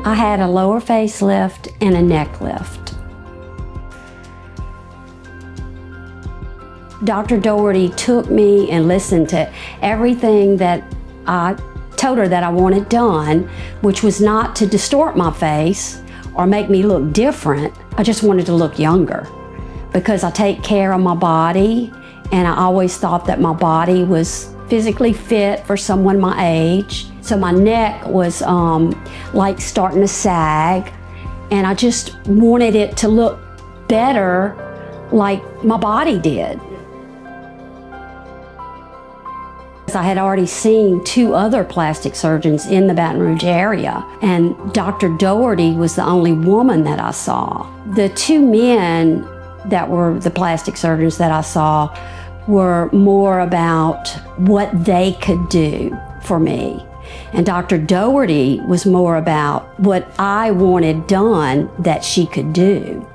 I had a lower facelift and a neck lift. Dr. Daugherty took me and listened to everything that I told her that I wanted done, which was not to distort my face or make me look different. I just wanted to look younger because I take care of my body, and I always thought that my body was physically fit for someone my age. So my neck was like starting to sag, and I just wanted it to look better like my body did. I had already seen 2 other plastic surgeons in the Baton Rouge area, and Dr. Daugherty was the only woman that I saw. The 2 men that were the plastic surgeons that I saw were more about what they could do for me. And Dr. Daugherty was more about what I wanted done that she could do.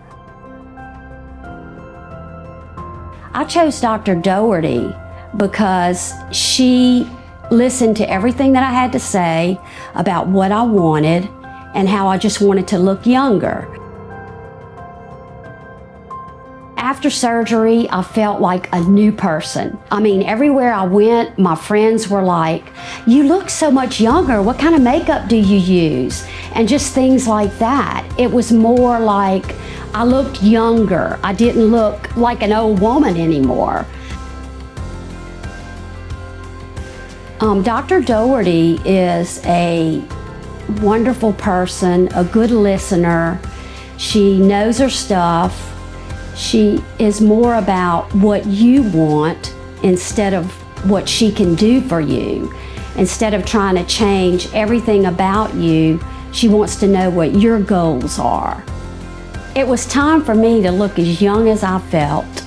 I chose Dr. Daugherty because she listened to everything that I had to say about what I wanted and how I just wanted to look younger. After surgery, I felt like a new person. I mean, everywhere I went, my friends were like, "You look so much younger. What kind of makeup do you use?" And just things like that. It was more like I looked younger. I didn't look like an old woman anymore. Dr. Daugherty is a wonderful person, a good listener. She knows her stuff. She is more about what you want instead of what she can do for you. Instead of trying to change everything about you, she wants to know what your goals are. It was time for me to look as young as I felt.